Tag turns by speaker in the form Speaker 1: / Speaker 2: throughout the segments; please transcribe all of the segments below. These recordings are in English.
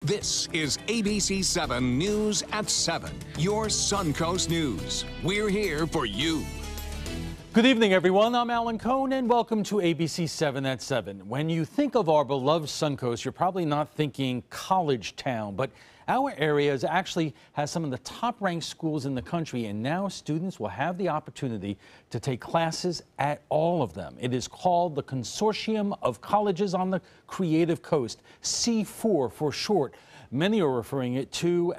Speaker 1: This is ABC7 News at 7, your Suncoast News. We're here for you.
Speaker 2: Good evening, everyone. I'm Alan Cohn, and welcome to ABC7 at 7. When you think of our beloved Suncoast, you're probably not thinking college town, but our area actually has some of the top-ranked schools in the country, and now students will have the opportunity to take classes at all of them. It is called the Consortium of Colleges on the Creative Coast, C4 for short. Many are referring it to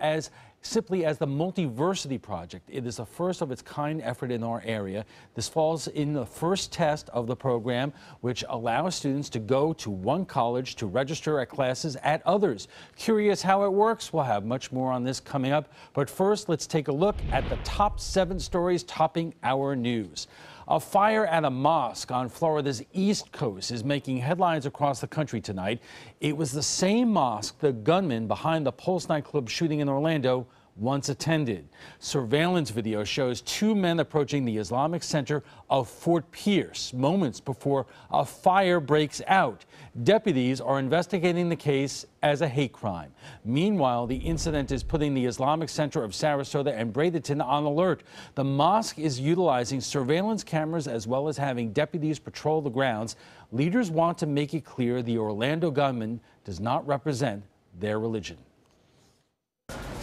Speaker 2: simply as the Multiversity Project. It is a first of its kind effort in our area. This falls in the first test of the program, which allows students to go to one college to register at classes at others. Curious how it works? We'll have much more on this coming up. But first, let's take a look at the top 7 stories topping our news. A fire at a mosque on Florida's East Coast is making headlines across the country tonight. It was the same mosque the gunman behind the Pulse nightclub shooting in Orlando once attended. Surveillance video shows 2 men approaching the Islamic Center of Fort Pierce moments before a fire breaks out. Deputies are investigating the case as a hate crime. Meanwhile, the incident is putting the Islamic Center of Sarasota and Bradenton on alert. The mosque is utilizing surveillance cameras as well as having deputies patrol the grounds. Leaders want to make it clear the Orlando gunman does not represent their religion.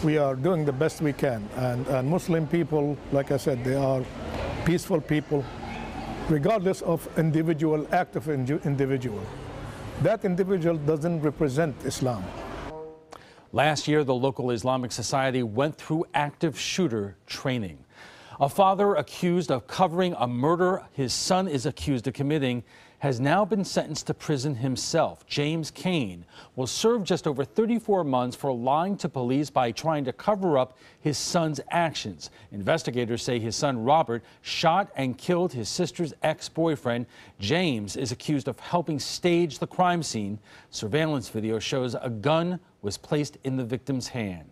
Speaker 3: We are doing the best we can, and Muslim people, like I said, they are peaceful people, regardless of act of individual. That individual doesn't represent Islam.
Speaker 2: Last year, the local Islamic Society went through active shooter training. A father accused of covering a murder his son is accused of committing has now been sentenced to prison himself. James Kane will serve just over 34 months for lying to police by trying to cover up his son's actions. Investigators say his son Robert shot and killed his sister's ex-boyfriend. James is accused of helping stage the crime scene. Surveillance video shows a gun was placed in the victim's hand.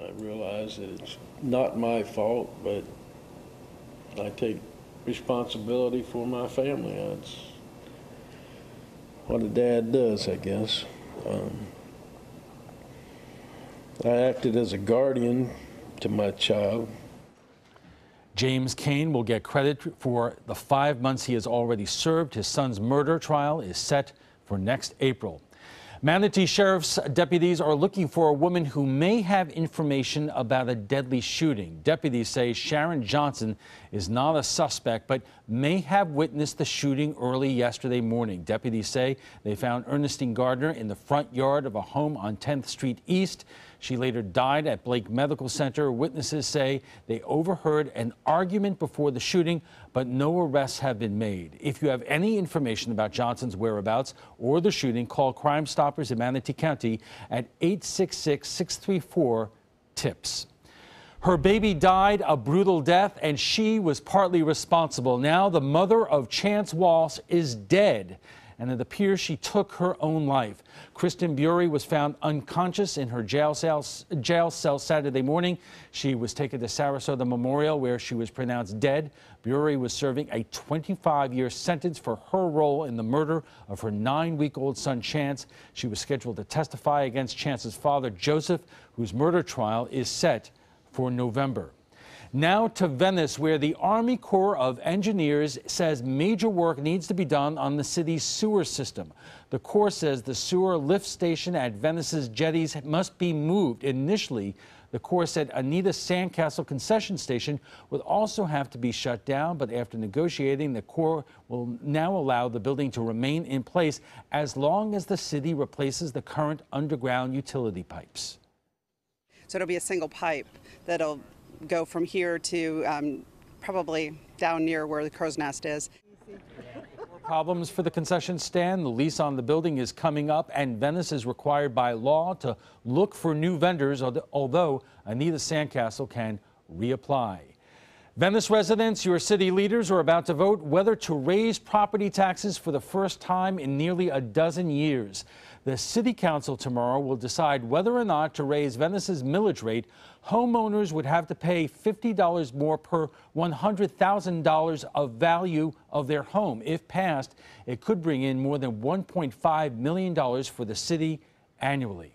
Speaker 4: I realize that it's not my fault, but I take responsibility for my family. That's what a dad does, I guess. I acted as a guardian to my child.
Speaker 2: James Kane will get credit for the 5 months he has already served. His son's murder trial is set for next April. Manatee Sheriff's deputies are looking for a woman who may have information about a deadly shooting. Deputies say Sharon Johnson is not a suspect, but may have witnessed the shooting early yesterday morning. Deputies say they found Ernestine Gardner in the front yard of a home on 10th Street East. She later died at Blake Medical Center. Witnesses say they overheard an argument before the shooting, but no arrests have been made. If you have any information about Johnson's whereabouts or the shooting, call Crime Stoppers in Manatee County at 866-634-TIPS. Her baby died a brutal death, and she was partly responsible. Now the mother of Chance Walsh is dead, and it appears she took her own life. Kristen Bury was found unconscious in her jail cell Saturday morning. She was taken to Sarasota Memorial, where she was pronounced dead. Bury was serving a 25-year sentence for her role in the murder of her 9-week-old son, Chance. She was scheduled to testify against Chance's father, Joseph, whose murder trial is set for November. Now to Venice, where the Army Corps of Engineers says major work needs to be done on the city's sewer system. The Corps says the sewer lift station at Venice's jetties must be moved. Initially, the Corps said Anita Sandcastle concession station would also have to be shut down, but after negotiating, the Corps will now allow the building to remain in place as long as the city replaces the current underground utility pipes.
Speaker 5: So it'll be a single pipe that'll go from here to probably down near where the crow's nest is.
Speaker 2: Problems for the concession stand. The lease on the building is coming up, and Venice is required by law to look for new vendors, although Anita Sandcastle can reapply. Venice residents, your city leaders are about to vote whether to raise property taxes for the first time in nearly a dozen years. The City Council tomorrow will decide whether or not to raise Venice's millage rate. Homeowners would have to pay $50 more per $100,000 of value of their home. If passed, it could bring in more than $1.5 million for the city annually.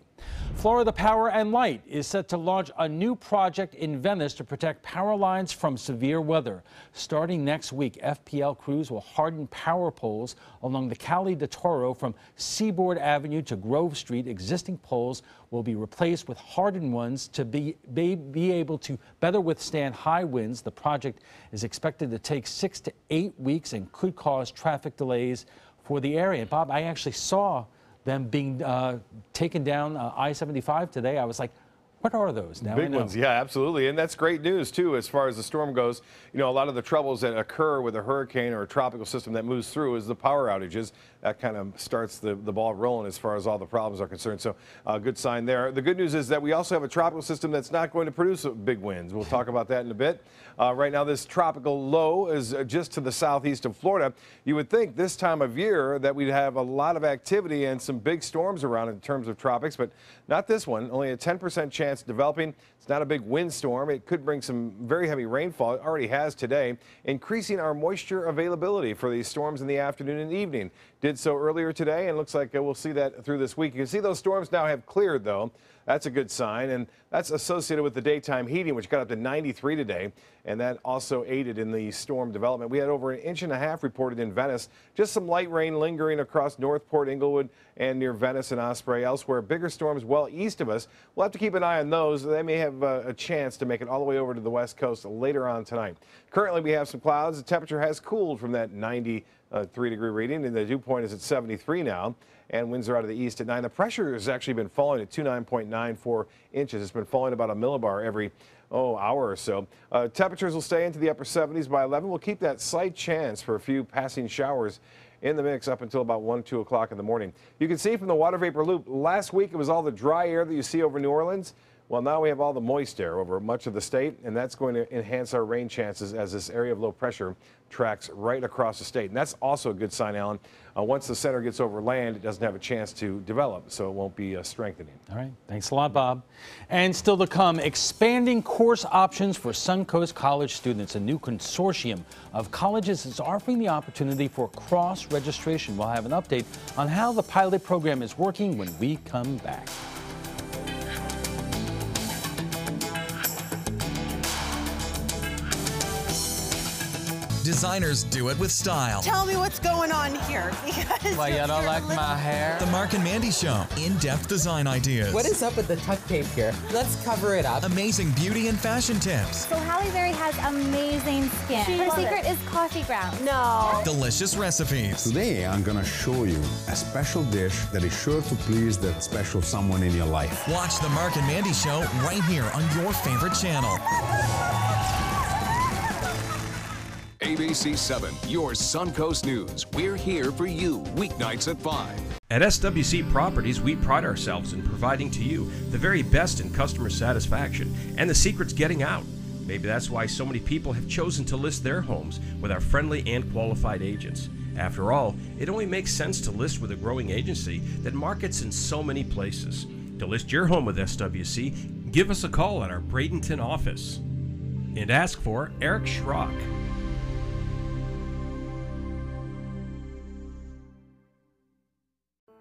Speaker 2: Florida Power and Light is set to launch a new project in Venice to protect power lines from severe weather. Starting next week, FPL crews will harden power poles along the Calle de Toro from Seaboard Avenue to Grove Street. Existing poles will be replaced with hardened ones to be able to better withstand high winds. The project is expected to take 6 to 8 weeks and could cause traffic delays for the area. Bob, I actually saw them being taken down I-75 today. I was like, what are those? Now
Speaker 6: Big ones, yeah, absolutely. And that's great news, too, as far as the storm goes. You know, a lot of the troubles that occur with a hurricane or a tropical system that moves through is the power outages. That kind of starts the ball rolling as far as all the problems are concerned. So good sign there. The good news is that we also have a tropical system that's not going to produce big winds. We'll talk about that in a bit. Right now, this tropical low is just to the southeast of Florida. You would think this time of year that we'd have a lot of activity and some big storms around in terms of tropics, but not this one. Only a 10% chance developing. It's not a big windstorm. It could bring some very heavy rainfall. It already has today, increasing our moisture availability for these storms in the afternoon and evening. Did so earlier today, and looks like we'll see that through this week. You can see those storms now have cleared, though. That's a good sign, and that's associated with the daytime heating, which got up to 93 today, and that also aided in the storm development. We had over 1.5 inches reported in Venice. Just some light rain lingering across Northport, Inglewood, and near Venice and Osprey. Elsewhere, bigger storms well east of us. We'll have to keep an eye on those. They may have a chance to make it all the way over to the west coast later on tonight. Currently, we have some clouds. The temperature has cooled from that 93-degree reading, and the dew point is at 73 now. And winds are out of the east at 9. The pressure has actually been falling at 29.94 inches. It's been falling about a millibar every hour or so. Temperatures will stay into the upper 70s by 11. We'll keep that slight chance for a few passing showers in the mix up until about 1, 2 o'clock in the morning. You can see from the water vapor loop, last week it was all the dry air that you see over New Orleans. Well, now we have all the moist air over much of the state, and that's going to enhance our rain chances as this area of low pressure tracks right across the state. And that's also a good sign, Alan. Once the center gets over land, it doesn't have a chance to develop, so it won't be strengthening.
Speaker 2: All right. Thanks a lot, Bob. And still to come, expanding course options for Suncoast College students. A new consortium of colleges is offering the opportunity for cross-registration. We'll have an update on how the pilot program is working when we come back.
Speaker 7: Designers do it with style.
Speaker 8: Tell me what's going on here. Because
Speaker 9: why, you don't like my hair?
Speaker 7: The Mark and Mandy Show. In-depth design ideas.
Speaker 9: What is up with the tuck tape here? Let's cover it up.
Speaker 7: Amazing beauty and fashion tips.
Speaker 10: So Halle Berry has amazing skin. Her secret is coffee grounds.
Speaker 8: No.
Speaker 7: Delicious recipes.
Speaker 11: Today, I'm going to show you a special dish that is sure to please that special someone in your life.
Speaker 7: Watch The Mark and Mandy Show right here on your favorite channel.
Speaker 1: ABC7, your Suncoast News. We're here for you weeknights at 5.
Speaker 12: At SWC Properties, we pride ourselves in providing to you the very best in customer satisfaction, and the secret's getting out. Maybe that's why so many people have chosen to list their homes with our friendly and qualified agents. After all, it only makes sense to list with a growing agency that markets in so many places. To list your home with SWC, give us a call at our Bradenton office and ask for Eric Schrock.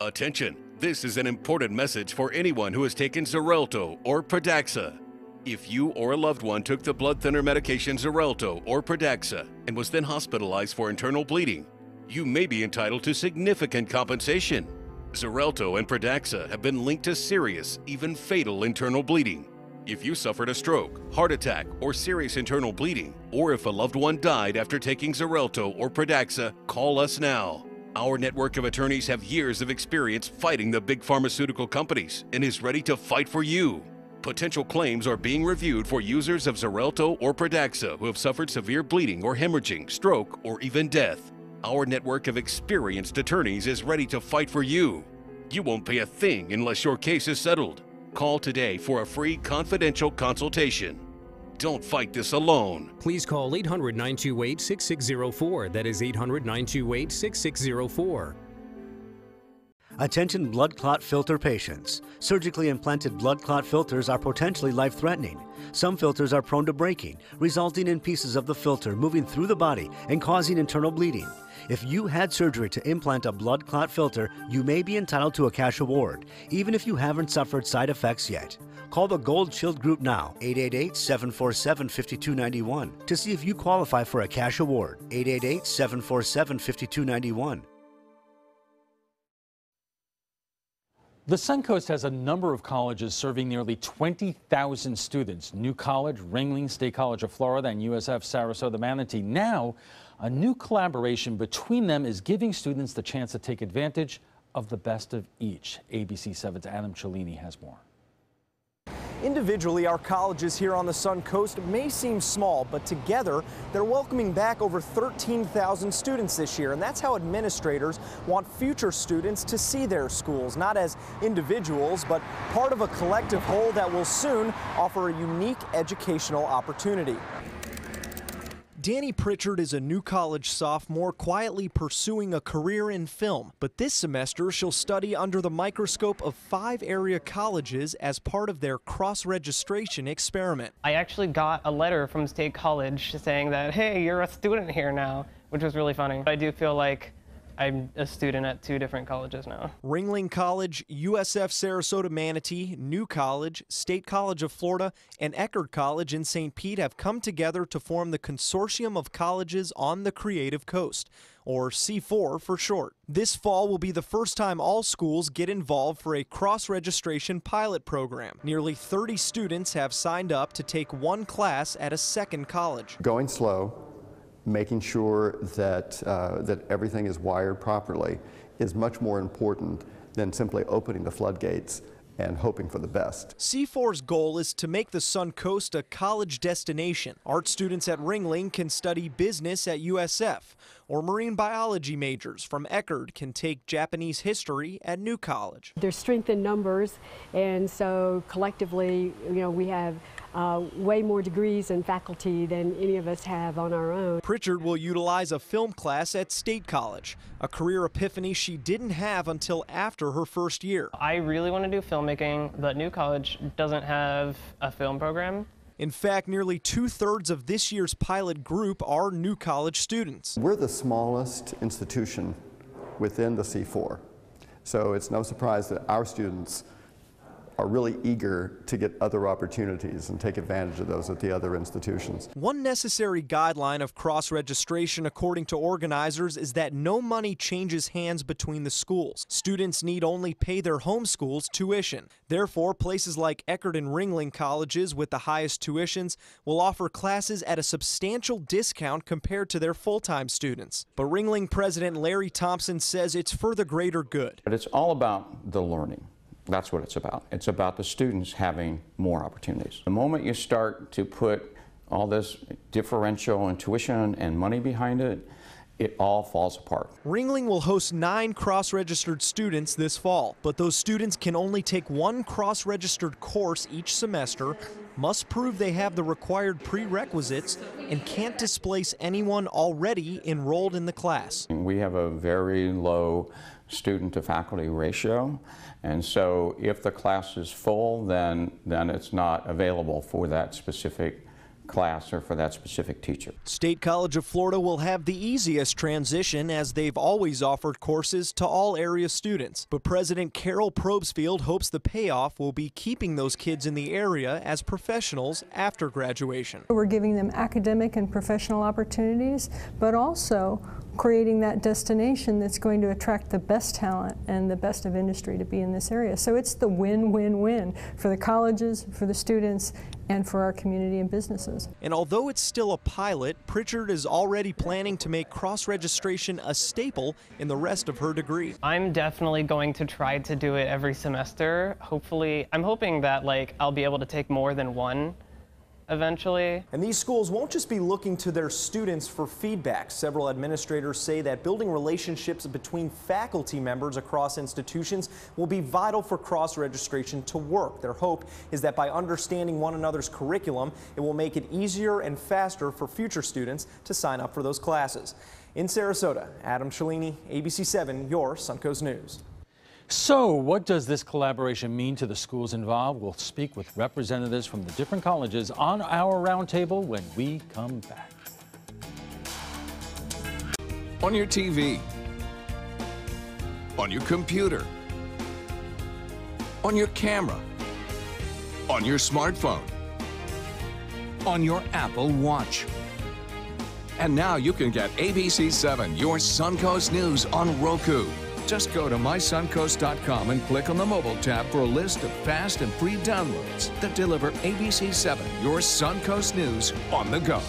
Speaker 13: Attention, this is an important message for anyone who has taken Xarelto or Pradaxa. If you or a loved one took the blood thinner medication Xarelto or Pradaxa and was then hospitalized for internal bleeding, you may be entitled to significant compensation. Xarelto and Pradaxa have been linked to serious, even fatal internal bleeding. If you suffered a stroke, heart attack, or serious internal bleeding, or if a loved one died after taking Xarelto or Pradaxa, call us now. Our network of attorneys have years of experience fighting the big pharmaceutical companies and is ready to fight for you. Potential claims are being reviewed for users of Xarelto or Pradaxa who have suffered severe bleeding or hemorrhaging, stroke, or even death. Our network of experienced attorneys is ready to fight for you. You won't pay a thing unless your case is settled. Call today for a free confidential consultation. Don't fight this alone.
Speaker 14: Please call 800-928-6604. That is 800-928-6604. Attention blood clot filter patients. Surgically implanted blood clot filters are potentially life-threatening. Some filters are prone to breaking, resulting in pieces of the filter moving through the body and causing internal bleeding. If you had surgery to implant a blood clot filter, you may be entitled to a cash award, even if you haven't suffered side effects yet. Call the Gold Shield Group now, 888-747-5291, to see if you qualify for a cash award, 888-747-5291.
Speaker 2: The Suncoast has a number of colleges serving nearly 20,000 students. New College, Ringling, State College of Florida, and USF Sarasota Manatee. Now, a new collaboration between them is giving students the chance to take advantage of the best of each. ABC7's Adam Cellini has more.
Speaker 15: Individually, our colleges here on the Suncoast may seem small, but together they're welcoming back over 13,000 students this year, and that's how administrators want future students to see their schools, not as individuals, but part of a collective whole that will soon offer a unique educational opportunity. Danny Pritchard is a New College sophomore quietly pursuing a career in film, but this semester she'll study under the microscope of 5 area colleges as part of their cross-registration experiment.
Speaker 16: I actually got a letter from State College saying that, hey, you're a student here now, which was really funny. I do feel like I'm a student at 2 different colleges now. Ringling College, USF Sarasota Manatee, New College, State College of Florida, and Eckerd College in St. Pete have come together to form the Consortium of Colleges on the Creative Coast, or C4 for short. This fall will be the first time all schools get involved for a cross-registration pilot program. Nearly 30 students have signed up to take 1 class at a second college.
Speaker 17: Going slow, making sure that, that everything is wired properly is much more important than simply opening the floodgates and hoping for the best.
Speaker 15: C4's goal is to make the Suncoast a college destination. Art students at Ringling can study business at USF, or marine biology majors from Eckerd can take Japanese history at New College.
Speaker 18: There's strength in numbers, and so collectively, we have way more degrees and faculty than any of us have on our own.
Speaker 15: Pritchard will utilize a film class at State College, a career epiphany she didn't have until after her first year.
Speaker 16: I really want to do filmmaking, but New College doesn't have a film program.
Speaker 15: In fact, nearly 2/3 of this year's pilot group are New College students.
Speaker 17: We're the smallest institution within the C4, so it's no surprise that our students are really eager to get other opportunities and take advantage of those at the other institutions.
Speaker 15: One necessary guideline of cross-registration, according to organizers, is that no money changes hands between the schools. Students need only pay their home school's tuition. Therefore, places like Eckerd and Ringling colleges with the highest tuitions will offer classes at a substantial discount compared to their full-time students. But Ringling President Larry Thompson says it's for the greater good.
Speaker 19: But it's all about the learning. That's what it's about. It's about the students having more opportunities. The moment you start to put all this differential and tuition and money behind it, it all falls apart.
Speaker 15: Ringling will host 9 cross-registered students this fall, but those students can only take 1 cross-registered course each semester, must prove they have the required prerequisites, and can't displace anyone already enrolled in the class.
Speaker 19: We have a very low student to faculty ratio, and so if the class is full, then it's not available for that specific class or for that specific teacher.
Speaker 15: State College of Florida will have the easiest transition, as they've always offered courses to all area students. But President Carol Probsfield hopes the payoff will be keeping those kids in the area as professionals after graduation.
Speaker 20: We're giving them academic and professional opportunities, but also creating that destination that's going to attract the best talent and the best of industry to be in this area. So it's the win-win-win for the colleges, for the students, and for our community and businesses.
Speaker 15: And although it's still a pilot, Pritchard is already planning to make cross-registration a staple in the rest of her degree.
Speaker 16: I'm definitely going to try to do it every semester. Hopefully, I'm hoping that I'll be able to take more than 1 eventually.
Speaker 15: And these schools won't just be looking to their students for feedback. Several administrators say that building relationships between faculty members across institutions will be vital for cross-registration to work. Their hope is that by understanding one another's curriculum, it will make it easier and faster for future students to sign up for those classes. In Sarasota, Adam Cellini, ABC7, your Suncoast News.
Speaker 2: So what does this collaboration mean to the schools involved? We'll speak with representatives from the different colleges on our roundtable when we come back.
Speaker 1: On your TV, on your computer, on your camera, on your smartphone, on your Apple Watch. And now you can get ABC7, your Suncoast News on Roku. Just go to mysuncoast.com and click on the mobile tab for a list of fast and free downloads that deliver ABC7, your Suncoast News on the go.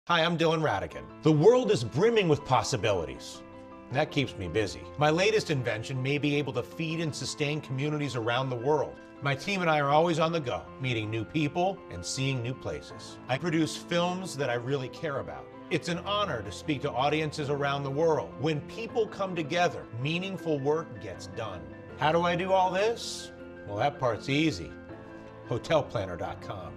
Speaker 21: Hi, I'm Dylan Radigan. The world is brimming with possibilities. That keeps me busy. My latest invention may be able to feed and sustain communities around the world. My team and I are always on the go, meeting new people and seeing new places. I produce films that I really care about. It's an honor to speak to audiences around the world. When people come together, meaningful work gets done. How do I do all this? Well, that part's easy. Hotelplanner.com.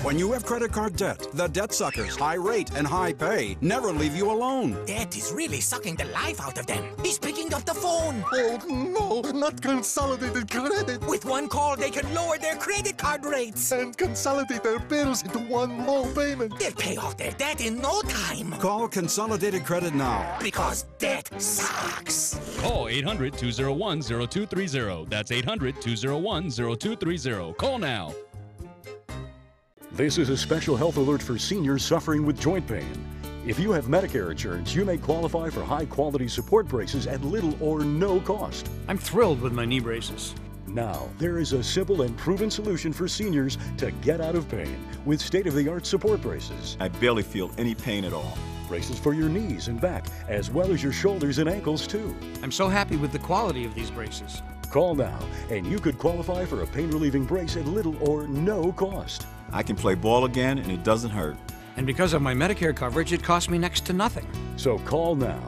Speaker 22: When you have credit card debt, the debt suckers, high rate and high pay, never leave you alone.
Speaker 23: Debt is really sucking the life out of them. He's picking up the phone.
Speaker 22: Oh, no, not consolidated credit.
Speaker 23: With one call, they can lower their credit card rates.
Speaker 22: And consolidate their bills into one low payment.
Speaker 23: They'll pay off their debt in no time.
Speaker 22: Call Consolidated Credit now.
Speaker 23: Because debt sucks.
Speaker 24: Call 800-201-0230. That's 800-201-0230. Call now.
Speaker 25: This is a special health alert for seniors suffering with joint pain. If you have Medicare insurance, you may qualify for high-quality support braces at little or no cost.
Speaker 26: I'm thrilled with my knee braces.
Speaker 25: Now, there is a simple and proven solution for seniors to get out of pain with state-of-the-art support braces.
Speaker 27: I barely feel any pain at all.
Speaker 25: Braces for your knees and back, as well as your shoulders and ankles, too.
Speaker 26: I'm so happy with the quality of these braces.
Speaker 25: Call now, and you could qualify for a pain-relieving brace at little or no cost.
Speaker 27: I can play ball again, and it doesn't hurt.
Speaker 26: And because of my Medicare coverage, it costs me next to nothing.
Speaker 25: So call now.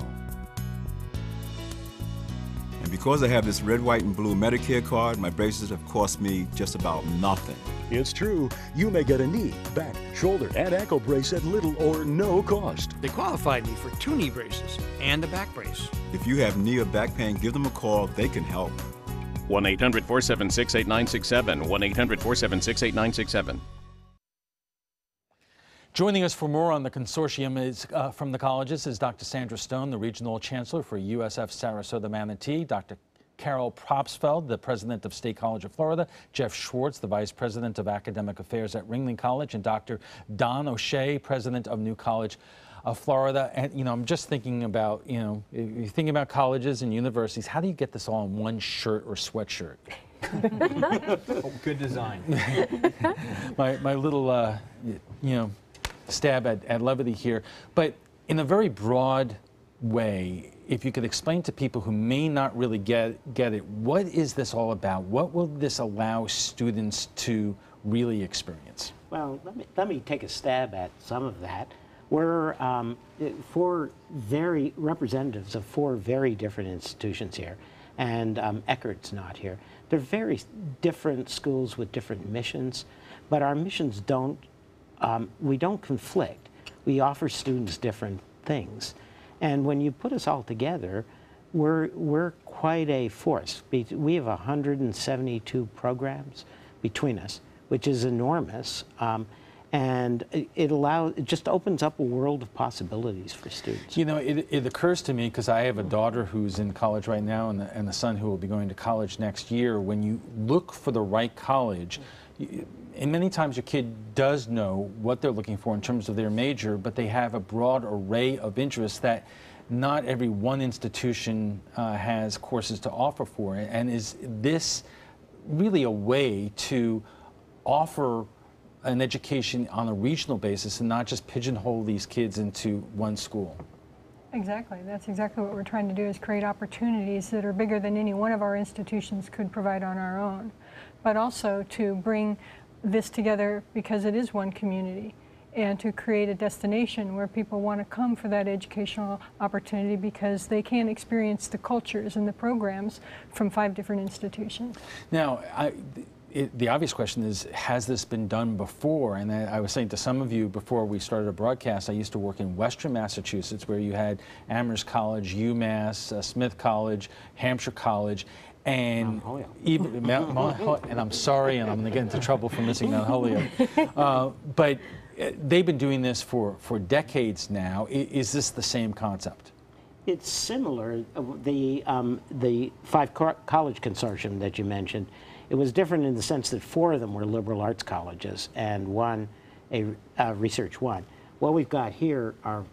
Speaker 27: And because I have this red, white, and blue Medicare card, my braces have cost me just about nothing.
Speaker 25: It's true. You may get a knee, back, shoulder, and ankle brace at little or no cost.
Speaker 26: They qualified me for 2 knee braces and a back brace.
Speaker 27: If you have knee or back pain, give them a call. They can help.
Speaker 12: 1-800-476-8967. 1-800-476-8967.
Speaker 2: Joining us for more on the consortium is from the colleges is Dr. Sandra Stone, the Regional Chancellor for USF Sarasota Manatee, Dr. Carol Propsfeld, the President of State College of Florida, Jeff Schwartz, the Vice President of Academic Affairs at Ringling College, and Dr. Don O'Shea, President of New College of Florida. And, you know, I'm just thinking about, you know, if you're thinking about colleges and universities, how do you get this all in one shirt or sweatshirt?
Speaker 26: Good design.
Speaker 2: my little, you know, stab at levity here, but in a very broad way, if you could explain to people who may not really get it, what is this all about? What will this allow students to really experience?
Speaker 28: Well, let me take a stab at some of that. We're representatives of 4 very different institutions here, and Eckert's not here. They're very different schools with different missions, but our missions don't we don't conflict. We offer students different things. And when you put us all together, we're quite a force. We have 172 programs between us, which is enormous. And it just opens up a world of possibilities for students.
Speaker 2: You know, it occurs to me, because I have a daughter who's in college right now and the son who will be going to college next year, when you look for the right college, and many times your kid does know what they're looking for in terms of their major, but they have a broad array of interests that not every one institution has courses to offer for. And is this really a way to offer an education on a regional basis and not just pigeonhole these kids into one school?
Speaker 20: Exactly. That's exactly what we're trying to do, is create opportunities that are bigger than any one of our institutions could provide on our own, but also to bring this together because it is one community, and to create a destination where people want to come for that educational opportunity because they can experience the cultures and the programs from 5 different institutions.
Speaker 2: Now, the obvious question is, has this been done before? And I was saying to some of you before we started a broadcast, I used to work in Western Massachusetts, where you had Amherst College, UMass, Smith College, Hampshire College, and even and I'm sorry, and I'm going to get into trouble for missing Mount Holyoke, but they've been doing this for decades now. Is this the same concept?
Speaker 28: It's similar. The five college consortium that you mentioned, it was different in the sense that 4 of them were liberal arts colleges and one a research one. What we've got here are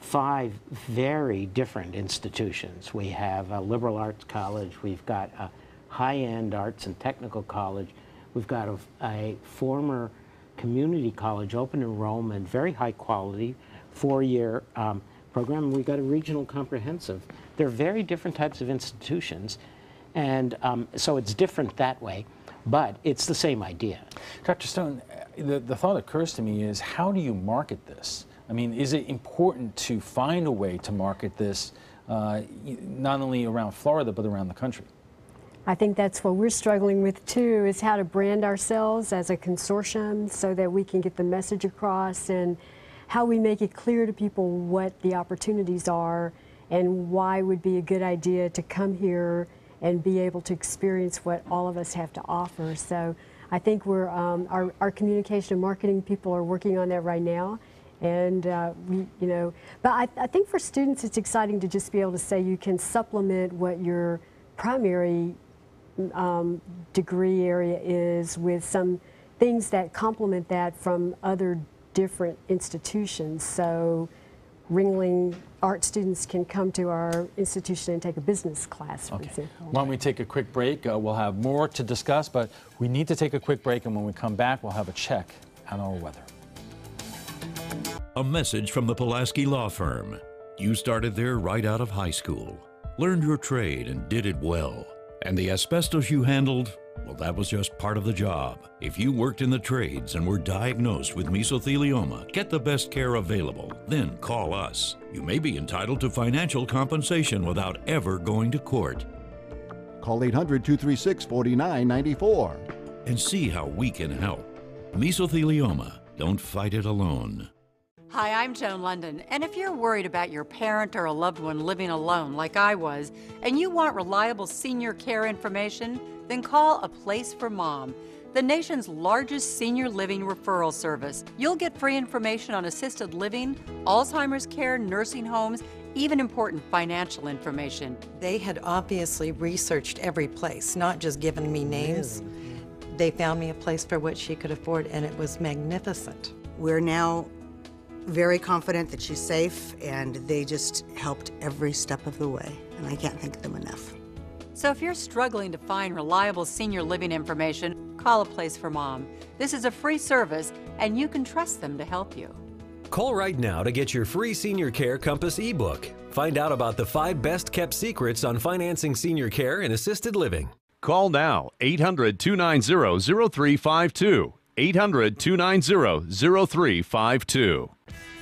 Speaker 28: 5 very different institutions. We have a liberal arts college, we've got a high-end arts and technical college, we've got a former community college, open enrollment, very high quality, 4-year program, and we've got a regional comprehensive. They're very different types of institutions, and so it's different that way, but it's the same idea.
Speaker 2: Dr. Stone, the thought occurs to me is, how do you market this? I mean, is it important to find a way to market this not only around Florida, but around the country?
Speaker 18: I think that's what we're struggling with too, is how to brand ourselves as a consortium so that we can get the message across, and how we make it clear to people what the opportunities are and why it would be a good idea to come here and be able to experience what all of us have to offer. So I think we're, our communication and marketing people are working on that right now. And but I think for students it's exciting to just be able to say you can supplement what your primary degree area is with some things that complement that from other different institutions. So Ringling art students can come to our institution and take a business class, for example.
Speaker 2: Why don't we take a quick break? We'll have more to discuss, but we need to take a quick break, and when we come back, we'll have a check on our weather.
Speaker 3: A message from the Pulaski Law Firm. You started there right out of high school, learned your trade and did it well. And the asbestos you handled, well, that was just part of the job. If you worked in the trades and were diagnosed with mesothelioma, get the best care available, then call us. You may be entitled to financial compensation without ever going to court.
Speaker 4: Call 800-236-4994.
Speaker 3: And see how we can help. Mesothelioma, don't fight it alone.
Speaker 5: Hi, I'm Joan London, and if you're worried about your parent or a loved one living alone like I was, and you want reliable senior care information, then call A Place for Mom, the nation's largest senior living referral service. You'll get free information on assisted living, Alzheimer's care, nursing homes, even important financial information.
Speaker 6: They had obviously researched every place, not just given me names. They found me a place for what she could afford, and it was magnificent.
Speaker 8: We're now very confident that she's safe, and they just helped every step of the way, and I can't thank them enough.
Speaker 5: So if you're struggling to find reliable senior living information, call A Place for Mom. This is a free service, and you can trust them to help you.
Speaker 9: Call right now to get your free Senior Care Compass ebook. Find out about the 5 best-kept secrets on financing senior care and assisted living.
Speaker 10: Call now, 800-290-0352. 800-290-0352.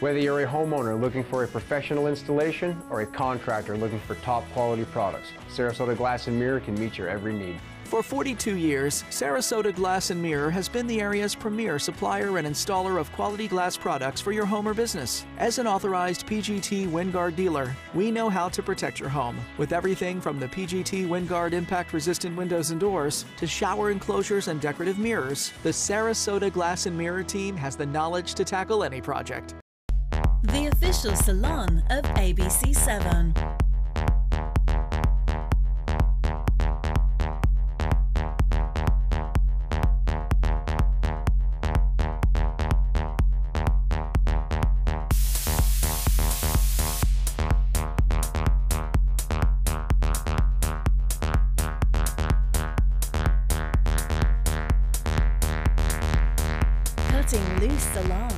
Speaker 24: Whether you're a homeowner looking for a professional installation or a contractor looking for top quality products, Sarasota Glass and Mirror can meet your every need.
Speaker 29: For 42 years, Sarasota Glass and Mirror has been the area's premier supplier and installer of quality glass products for your home or business. As an authorized PGT WinGuard dealer, we know how to protect your home with everything from the PGT WinGuard impact-resistant windows and doors to shower enclosures and decorative mirrors. The Sarasota Glass and Mirror team has the knowledge to tackle any project.
Speaker 30: The official salon of ABC7. Cutting Loose Salon.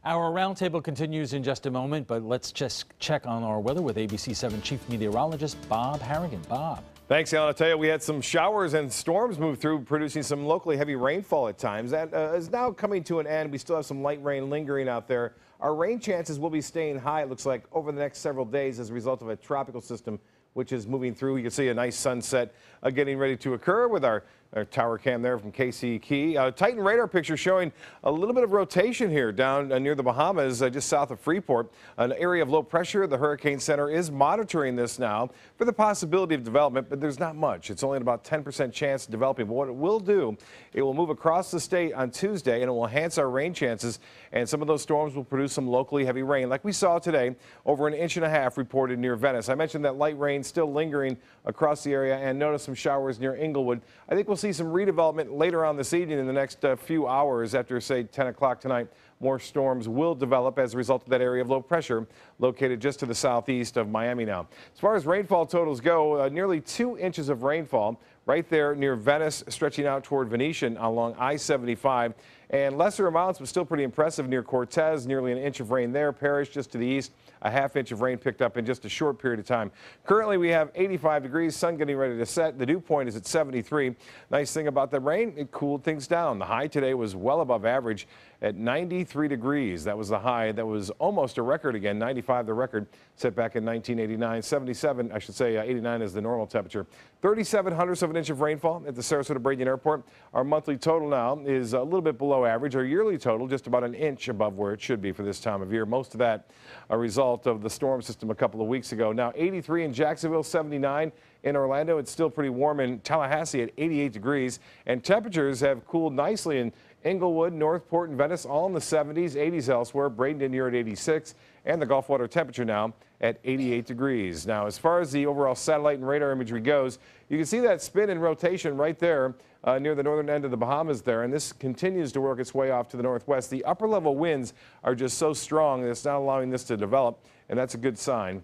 Speaker 2: Our roundtable continues in just a moment, but let's just check on our weather with ABC7 Chief Meteorologist Bob Harrigan. Bob.
Speaker 29: Thanks, Alan. I'll tell you, we had some showers and storms move through, producing some locally heavy rainfall at times. That is now coming to an end. We still have some light rain lingering out there. Our rain chances will be staying high, it looks like, over the next several days as a result of a tropical system
Speaker 1: which is moving through. You can see a nice sunset getting ready to occur with our tower cam there from KC Key. Titan radar picture showing a little bit of rotation here down near the Bahamas, just south of Freeport. An area of low pressure. The Hurricane Center is monitoring this now for the possibility of development, but there's not much. It's only about 10% chance of developing. But what it will do, it will move across the state on Tuesday, and it will enhance our rain chances. And some of those storms will produce some locally heavy rain, like we saw today, over 1.5 inches reported near Venice. I mentioned that light rain still lingering across the area, and notice some showers near Inglewood. I think we'll see some redevelopment later on this evening in the next few hours after, say, 10 o'clock tonight. More storms will develop as a result of that area of low pressure located just to the southeast of Miami now. As far as rainfall totals go, nearly 2 inches of rainfall right there near Venice, stretching out toward Venetian along I-75. And lesser amounts, but still pretty impressive near Cortez, nearly 1 inch of rain there. Parrish just to the east, a 1/2 inch of rain picked up in just a short period of time. Currently, we have 85 degrees, sun getting ready to set. The dew point is at 73. Nice thing about the rain, it cooled things down. The high today was well above average at 93 degrees. That was the high. That was almost a record again. 95 the record set back in 1989. 77, I should say, 89 is the normal temperature. 37/100ths of an inch of rainfall at the Sarasota-Bradenton Airport. Our monthly total now is a little bit below average. Our yearly total just about 1 inch above where it should be for this time of year. Most of that a result of the storm system a couple of weeks ago. Now 83 in Jacksonville, 79 in Orlando. It's still pretty warm in Tallahassee at 88 degrees. And temperatures have cooled nicely in Inglewood, Northport, and Venice, all in the 70s, 80s elsewhere. Bradenton here at 86, and the Gulf water temperature now at 88 degrees. Now, as far as the overall satellite and radar imagery goes, you can see that spin and rotation right there near the northern end of the Bahamas there, and this continues to work its way off to the northwest. The upper level winds are just so strong that it's not allowing this to develop, and that's a good sign.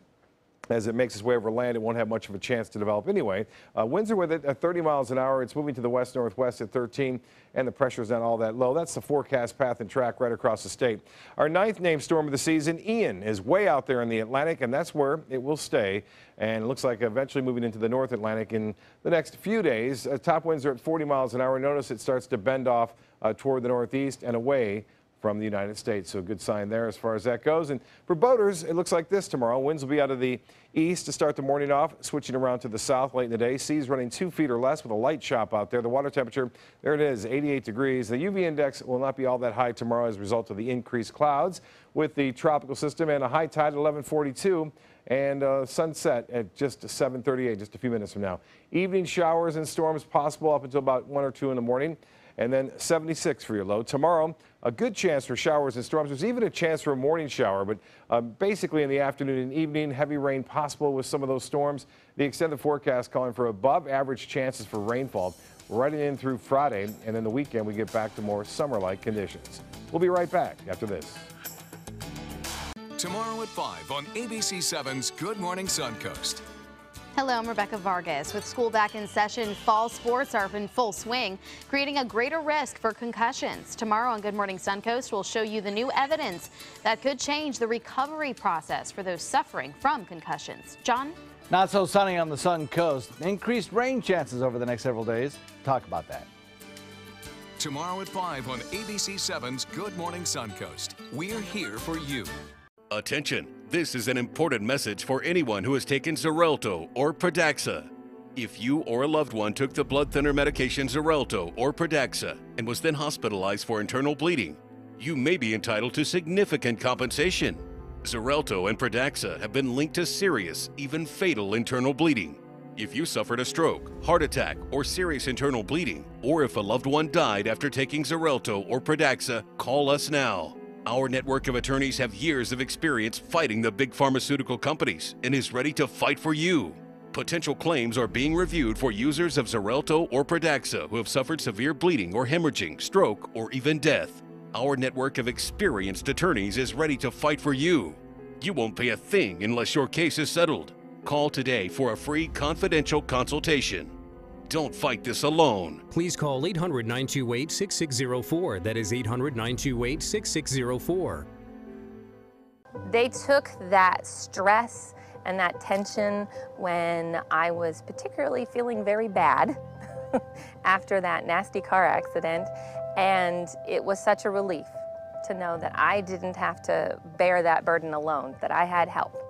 Speaker 1: As it makes its way over land, it won't have much of a chance to develop anyway. Winds are with it at 30 miles an hour. It's moving to the west-northwest at 13, and the pressure is not all that low. That's the forecast path and track right across the state. Our 9th named storm of the season, Ian, is way out there in the Atlantic, and that's where it will stay. And it looks like eventually moving into the North Atlantic in the next few days. Top winds are at 40 miles an hour. Notice it starts to bend off toward the northeast and away from the United States. So a good sign there as far as that goes. And for boaters, it looks like this tomorrow. Winds will be out of the east to start the morning off, switching around to the south late in the day. Seas running 2 feet or less with a light chop out there. The water temperature, there it is, 88 degrees. The UV index will not be all that high tomorrow as a result of the increased clouds with the tropical system, and a high tide at 11:42 and sunset at just 7:38, just a few minutes from now. Evening showers and storms possible up until about 1 or 2 in the morning. And then 76 for your low. Tomorrow, a good chance for showers and storms. There's even a chance for a morning shower, but basically in the afternoon and evening, heavy rain possible with some of those storms. The extended forecast calling for above average chances for rainfall right in through Friday, and then the weekend we get back to more summer-like conditions. We'll be right back after this.
Speaker 4: Tomorrow at 5 on ABC7's Good Morning Suncoast.
Speaker 7: Hello, I'm Rebecca Vargas. With school back in session, fall sports are in full swing, creating a greater risk for concussions. Tomorrow on Good Morning Suncoast, we'll show you the new evidence that could change the recovery process for those suffering from concussions. John?
Speaker 11: Not so sunny on the Sun Coast. Increased rain chances over the next several days. Talk about that.
Speaker 4: Tomorrow at 5 on ABC7's Good Morning Suncoast. We're here for you.
Speaker 13: Attention, this is an important message for anyone who has taken Xarelto or Pradaxa. If you or a loved one took the blood thinner medication Xarelto or Pradaxa and was then hospitalized for internal bleeding, you may be entitled to significant compensation. Xarelto and Pradaxa have been linked to serious, even fatal internal bleeding. If you suffered a stroke, heart attack, or serious internal bleeding, or if a loved one died after taking Xarelto or Pradaxa, call us now. Our network of attorneys have years of experience fighting the big pharmaceutical companies and is ready to fight for you. Potential claims are being reviewed for users of Xarelto or Pradaxa who have suffered severe bleeding or hemorrhaging, stroke, or even death. Our network of experienced attorneys is ready to fight for you. You won't pay a thing unless your case is settled. Call today for a free confidential consultation. Don't fight this alone.
Speaker 14: Please call 800-928-6604. That is 800-928-6604.
Speaker 15: They took that stress and that tension when I was particularly feeling very bad after that nasty car accident, and it was such a relief to know that I didn't have to bear that burden alone, that I had help.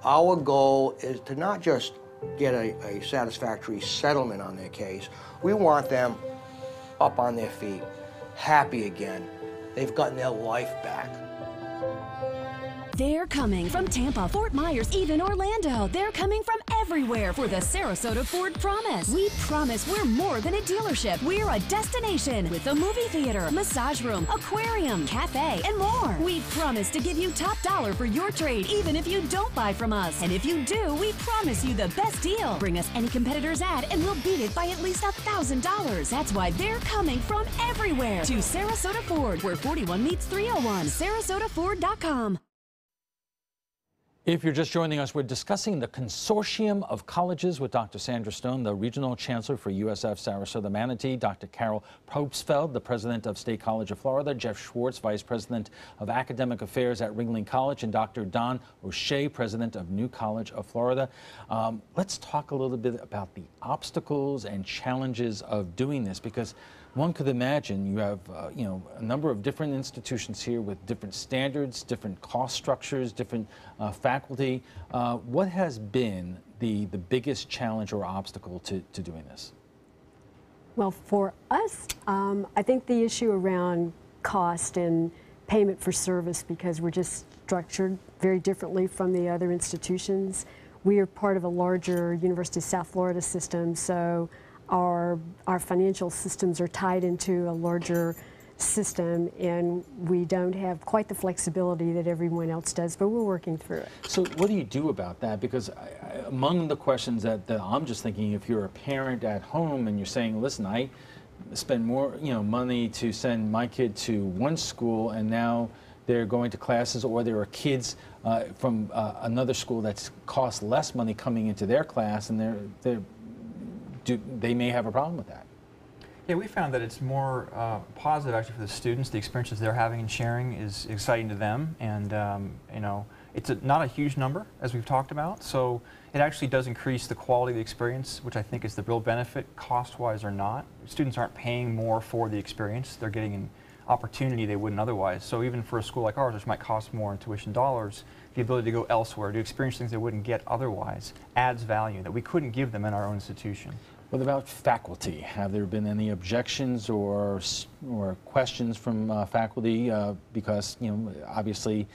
Speaker 16: Our goal is to not just
Speaker 12: get a satisfactory settlement on their case. We want them up on their feet, happy again. They've gotten their life back.
Speaker 14: They're coming from Tampa, Fort Myers, even Orlando. They're coming from everywhere for the Sarasota Ford Promise. We promise we're more than a dealership. We're a destination with a movie theater, massage room, aquarium, cafe, and more. We promise to give you top dollar for your trade, even if you don't buy from us. And if you do, we promise you the best deal. Bring us any competitor's ad and we'll beat it by at least $1,000. That's why they're coming from everywhere to Sarasota Ford, where 41 meets 301. SarasotaFord.com.
Speaker 2: If you're just joining us, we're discussing the Consortium of Colleges with Dr. Sandra Stone, the Regional Chancellor for USF Sarasota Manatee, Dr. Carol Probstfeld, the President of State College of Florida, Jeff Schwartz, Vice President of Academic Affairs at Ringling College, and Dr. Don O'Shea, President of New College of Florida. Let's talk a little bit about the obstacles and challenges of doing this, because one could imagine you have, a number of different institutions here with different standards, different cost structures, different faculty. What has been the biggest challenge or obstacle to doing this?
Speaker 18: Well, for us, I think the issue around cost and payment for service, because we're just structured very differently from the other institutions. We are part of a larger University of South Florida system, so our financial systems are tied into a larger system, and we don't have quite the flexibility that everyone else does, but we're working through it.
Speaker 2: So what do you do about that? Because among the questions that I'm just thinking, if you're a parent at home and you're saying, listen, I spend more money to send my kid to one school, and now they're going to classes, or there are kids from another school that's cost less money coming into their class, and they may have a problem with that.
Speaker 26: Yeah, we found that it's more positive actually for the students. The experiences they're having and sharing is exciting to them, and it's not a huge number, as we've talked about, so it actually does increase the quality of the experience, which I think is the real benefit, cost-wise or not. Students aren't paying more for the experience. They're getting an opportunity they wouldn't otherwise. So even for a school like ours, which might cost more in tuition dollars, the ability to go elsewhere, to experience things they wouldn't get otherwise, adds value that we couldn't give them in our own institution.
Speaker 2: What about faculty? Have there been any objections or questions from faculty? Because obviously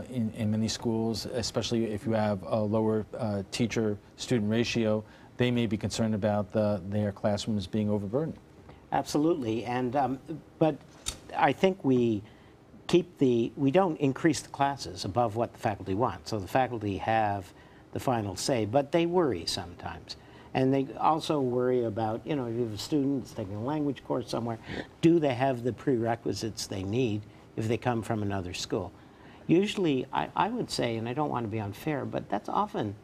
Speaker 2: in many schools, especially if you have a lower teacher-student ratio, they may be concerned about their classrooms being overburdened.
Speaker 28: Absolutely, and but I think we don't increase the classes above what the faculty want. So the faculty have the final say, but they worry sometimes. And they also worry about, if you have a student that's taking a language course somewhere, do they have the prerequisites they need if they come from another school? Usually, I would say, and I don't want to be unfair, but that's often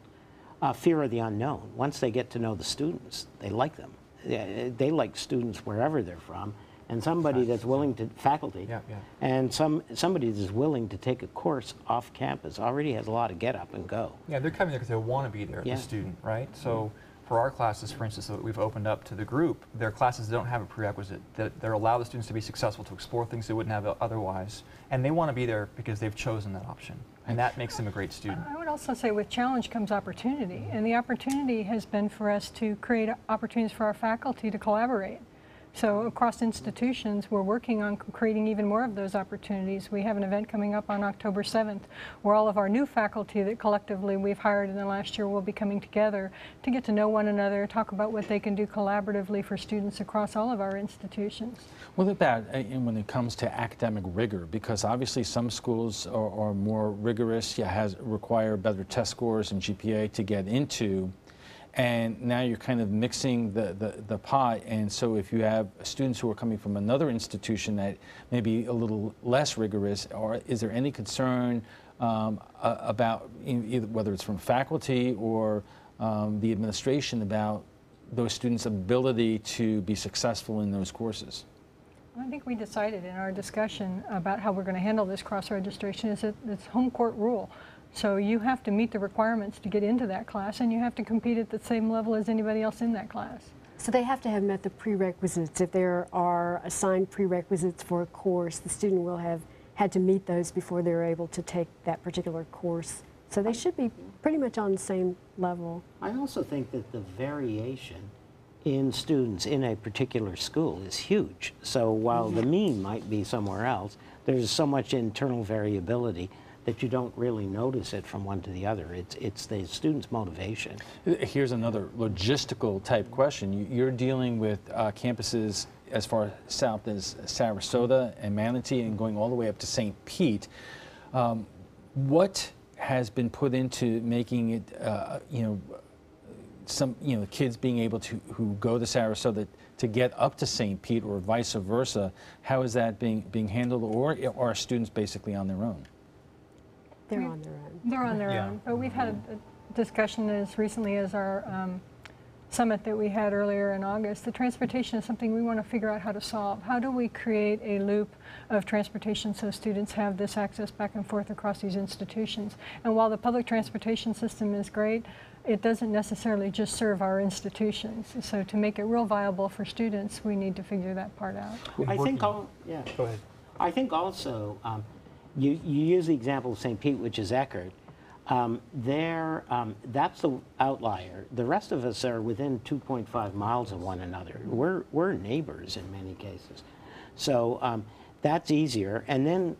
Speaker 28: fear of the unknown. Once they get to know the students, they like them. They like students wherever they're from, and somebody that's willing to, faculty, and somebody that's willing to take a course off campus already has a lot of get up and go.
Speaker 26: Yeah, they're coming there because they want to be there, the student, right? So for our classes, for instance, that we've opened up to the group, their classes don't have a prerequisite. They're allow the students to be successful, to explore things they wouldn't have otherwise, and they want to be there because they've chosen that option, and that makes them a great student.
Speaker 20: I would also say with challenge comes opportunity, and the opportunity has been for us to create opportunities for our faculty to collaborate. So across institutions, we're working on creating even more of those opportunities. We have an event coming up on October 7th where all of our new faculty that collectively we've hired in the last year will be coming together to get to know one another, talk about what they can do collaboratively for students across all of our institutions.
Speaker 2: What about when it comes to academic rigor? Because obviously some schools are more rigorous, require better test scores and GPA to get into. And now you're kind of mixing the pot, and so if you have students who are coming from another institution that may be a little less rigorous, or is there any concern about either, whether it's from faculty or the administration, about those students' ability to be successful in those courses?
Speaker 20: I think we decided in our discussion about how we're going to handle this cross-registration is that it's home court rule. So you have to meet the requirements to get into that class, and you have to compete at the same level as anybody else in that class.
Speaker 18: So they have to have met the prerequisites. If there are assigned prerequisites for a course, the student will have had to meet those before they're able to take that particular course So they should be pretty much on the same level.
Speaker 28: I also think that the variation in students in a particular school is huge. So while the mean might be somewhere else, there's so much internal variability that you don't really notice it from one to the other. It's the student's motivation.
Speaker 2: Here's another logistical type question. You're dealing with campuses as far south as Sarasota and Manatee and going all the way up to St. Pete. What has been put into making it, kids being able to, who go to Sarasota to get up to St. Pete or vice versa? How is that being handled, or are students basically on their own?
Speaker 18: They're on their own.
Speaker 20: They're on their own. But we've had a discussion as recently as our summit that we had earlier in August. The transportation is something we want to figure out how to solve. How do we create a loop of transportation so students have this access back and forth across these institutions? And while the public transportation system is great, it doesn't necessarily just serve our institutions. So to make it real viable for students, we need to figure that part out.
Speaker 28: I think Go ahead. I think also, you use the example of St. Pete, which is Eckerd. That's the outlier. The rest of us are within 2.5 miles of one another. We're neighbors in many cases. So that's easier. And then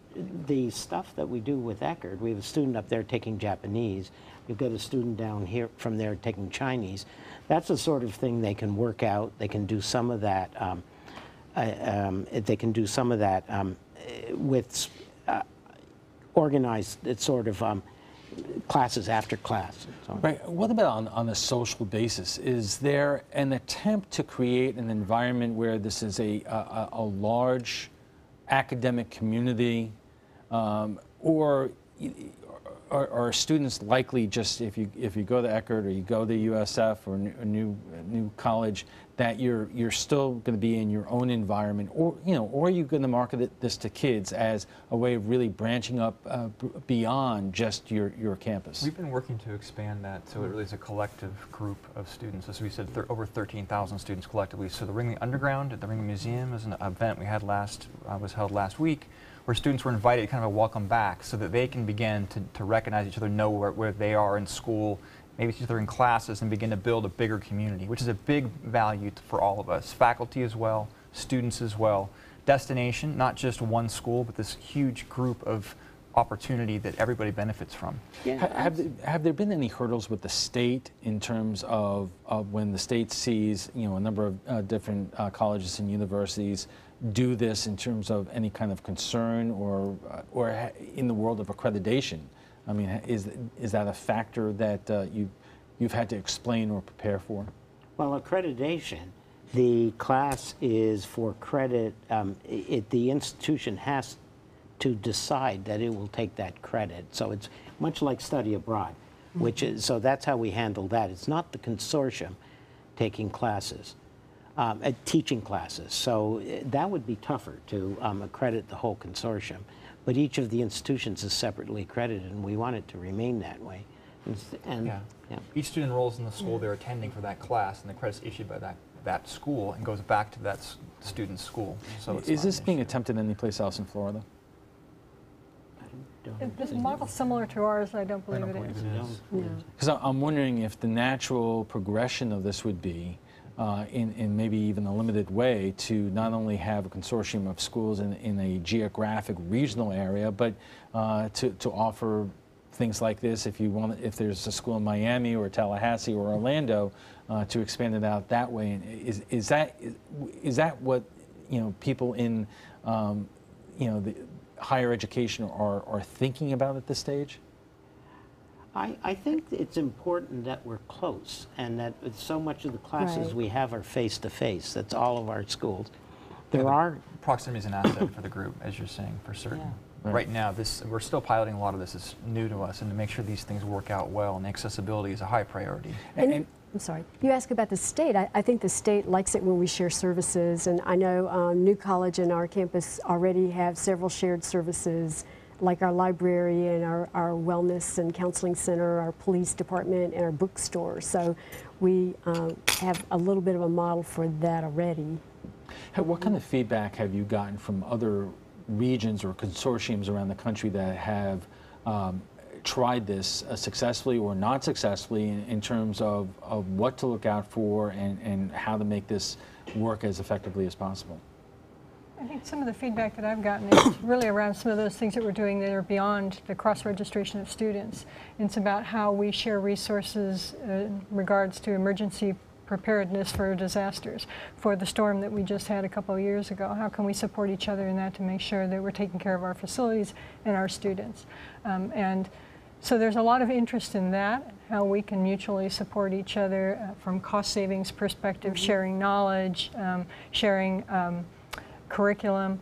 Speaker 28: the stuff that we do with Eckerd, we have a student up there taking Japanese. We've got a student down here from there taking Chinese. That's the sort of thing they can work out. They can do some of that. They can do some of that with organized sort of classes after class. So.
Speaker 2: Right. What about on a social basis? Is there an attempt to create an environment where this is a large academic community, or are students likely just if you go to Eckerd or you go to USF or a new college, that you're still going to be in your own environment, or are you going to market this to kids as a way of really branching up beyond just your campus?
Speaker 26: We've been working to expand that so it really is a collective group of students. As we said, over 13,000 students collectively. So the Ringley Underground at the Ringley Museum is an event we had was held last week, where students were invited, kind of a welcome back, so that they can begin to recognize each other, know where they are in school, maybe each other in classes, and begin to build a bigger community, which is a big value for all of us, faculty as well, students as well. Destination, not just one school, but this huge group of opportunity that everybody benefits from.
Speaker 2: Yeah. Have there been any hurdles with the state in terms of when the state sees a number of different colleges and universities do this, in terms of any kind of concern or in the world of accreditation? I mean, is that a factor that you've had to explain or prepare for?
Speaker 28: Well, accreditation, the class is for credit. The institution has to decide that it will take that credit. So it's much like study abroad, which is, so that's how we handle that. It's not the consortium taking classes, teaching classes. So that would be tougher to accredit the whole consortium. But each of the institutions is separately accredited, and we want it to remain that way.
Speaker 26: Each student enrolls in the school they're attending for that class, and the credit's issued by that school and goes back to that student's school. So
Speaker 2: is this being attempted anyplace else in Florida?
Speaker 20: This model similar to ours, I don't believe it is.
Speaker 2: Because I'm wondering if the natural progression of this would be, in maybe even a limited way, to not only have a consortium of schools in a geographic regional area, but to offer things like this, if there's a school in Miami or Tallahassee or Orlando, to expand it out that way. And is that what people in the higher education are thinking about at this stage?
Speaker 28: I think it's important that we're close, and that so much of the classes we have are face-to-face. That's all of our schools.
Speaker 26: Proximity is an asset for the group, as you're saying, for certain. Yeah. Right now, we're still piloting a lot of this. It's new to us, and to make sure these things work out well, and accessibility is a high priority.
Speaker 18: And I'm sorry, you asked about the state. I think the state likes it when we share services, and I know New College and our campus already have several shared services, like our library and our wellness and counseling center, our police department, and our bookstore. So we have a little bit of a model for that already.
Speaker 2: What kind of feedback have you gotten from other regions or consortiums around the country that have tried this successfully or not successfully in terms of what to look out for and how to make this work as effectively as possible?
Speaker 20: I think some of the feedback that I've gotten is really around some of those things that we're doing that are beyond the cross-registration of students. It's about how we share resources in regards to emergency preparedness for disasters, for the storm that we just had a couple of years ago. How can we support each other in that to make sure that we're taking care of our facilities and our students? And so there's a lot of interest in that, how we can mutually support each other from cost savings perspective, sharing knowledge, sharing curriculum.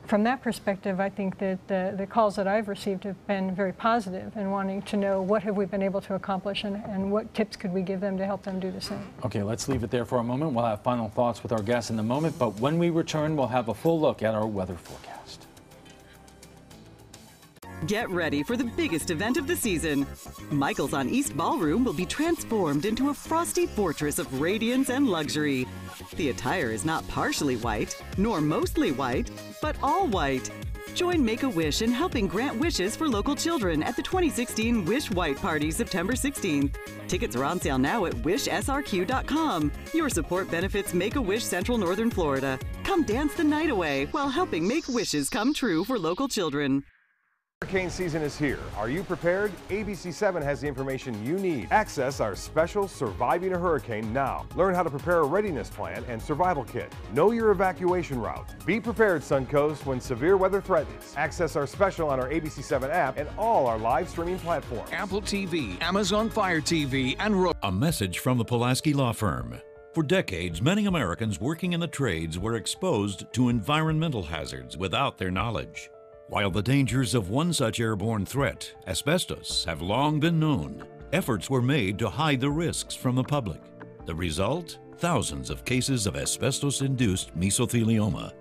Speaker 20: From that perspective, I think that the calls that I've received have been very positive in wanting to know what have we been able to accomplish and what tips could we give them to help them do the same.
Speaker 2: Okay, let's leave it there for a moment. We'll have final thoughts with our guests in a moment, but when we return, we'll have a full look at our weather forecast.
Speaker 3: Get ready for the biggest event of the season. Michael's on East Ballroom will be transformed into a frosty fortress of radiance and luxury. The attire is not partially white, nor mostly white, but all white. Join Make-A-Wish in helping grant wishes for local children at the 2016 Wish White Party, September 16th. Tickets are on sale now at wishsrq.com. Your support benefits Make-A-Wish Central Northern Florida. Come dance the night away while helping make wishes come true for local children.
Speaker 1: Hurricane season is here. Are you prepared? ABC7 has the information you need. Access our special Surviving a Hurricane now. Learn how to prepare a readiness plan and survival kit. Know your evacuation route. Be prepared, Suncoast, when severe weather threatens. Access our special on our ABC7 app and all our live streaming platforms.
Speaker 4: Apple TV, Amazon Fire TV, and
Speaker 6: A message from the Pulaski Law Firm. For decades, many Americans working in the trades were exposed to environmental hazards without their knowledge. While the dangers of one such airborne threat, asbestos, have long been known, efforts were made to hide the risks from the public. The result? Thousands of cases of asbestos-induced mesothelioma.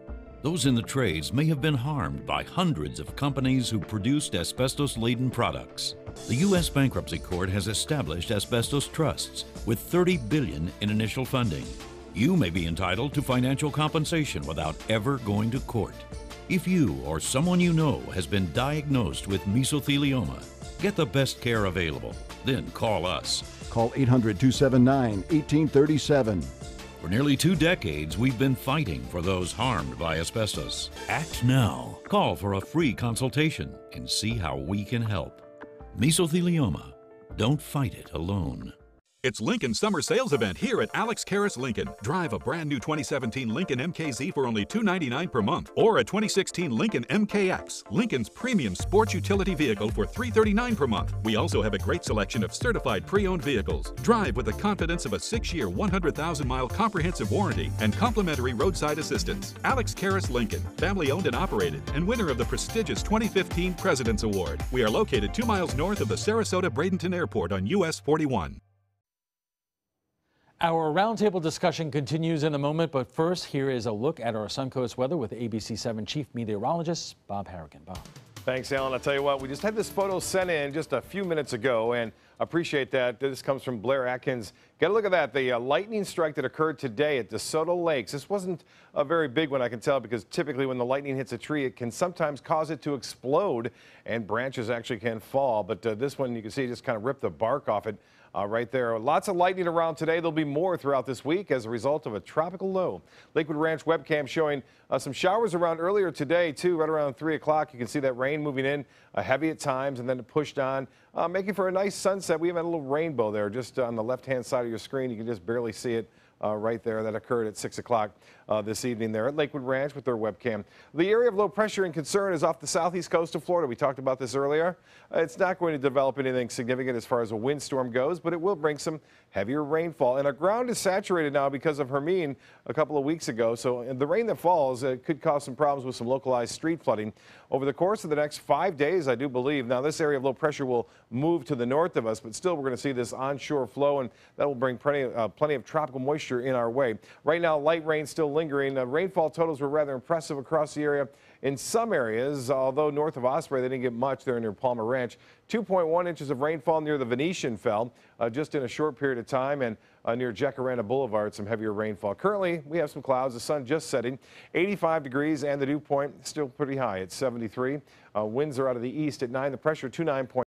Speaker 6: Those in the trades may have been harmed by hundreds of companies who produced asbestos-laden products. The U.S. Bankruptcy Court has established asbestos trusts with $30 billion in initial funding. You may be entitled to financial compensation without ever going to court. If you or someone you know has been diagnosed with mesothelioma, get the best care available. Then call us.
Speaker 16: Call 800-279-1837.
Speaker 6: For nearly 2 decades, we've been fighting for those harmed by asbestos. Act now. Call for a free consultation and see how we can help. Mesothelioma. Don't fight it alone.
Speaker 17: It's Lincoln's summer sales event here at Alex Karras Lincoln. Drive a brand new 2017 Lincoln MKZ for only $299 per month, or a 2016 Lincoln MKX, Lincoln's premium sports utility vehicle, for $339 per month. We also have a great selection of certified pre-owned vehicles. Drive with the confidence of a 6-year, 100,000-mile comprehensive warranty and complimentary roadside assistance. Alex Karras Lincoln, family owned and operated, and winner of the prestigious 2015 President's Award. We are located 2 miles north of the Sarasota-Bradenton Airport on US 41.
Speaker 2: Our roundtable discussion continues in a moment, but first, here is a look at our Suncoast weather with ABC7 Chief Meteorologist Bob Harrigan. Bob.
Speaker 1: Thanks, Alan. I'll tell you what, we just had this photo sent in just a few minutes ago, and appreciate that. This comes from Blair Atkins. Get a look at that, the lightning strike that occurred today at DeSoto Lakes. This wasn't a very big one, I can tell, because typically when the lightning hits a tree, it can sometimes cause it to explode, and branches actually can fall. But this one, you can see, just kind of ripped the bark off it. Right there. Lots of lightning around today. There'll be more throughout this week as a result of a tropical low. Lakewood Ranch webcam showing some showers around earlier today, too, right around 3 o'clock. You can see that rain moving in heavy at times and then it pushed on, making for a nice sunset. We even had a little rainbow there just on the left-hand side of your screen. You can just barely see it. Right there. That occurred at 6 o'clock this evening there at Lakewood Ranch with their webcam. The area of low pressure and concern is off the southeast coast of Florida. We talked about this earlier. It's not going to develop anything significant as far as a windstorm goes, but it will bring some heavier rainfall. And our ground is saturated now because of Hermine a couple of weeks ago. So the rain that falls could cause some problems with some localized street flooding over the course of the next 5 days, I do believe. Now, this area of low pressure will move to the north of us, but still we're going to see this onshore flow, and that will bring plenty of tropical moisture in our way. Right now, light rain still lingering. Rainfall totals were rather impressive across the area. In some areas, although north of Osprey, they didn't get much there near Palmer Ranch. 2.1 inches of rainfall near the Venetian fell just in a short period of time, and near Jacaranda Boulevard, some heavier rainfall. Currently, we have some clouds. The sun just setting. 85 degrees, and the dew point still pretty high at 73. Winds are out of the east at 9. The pressure 29.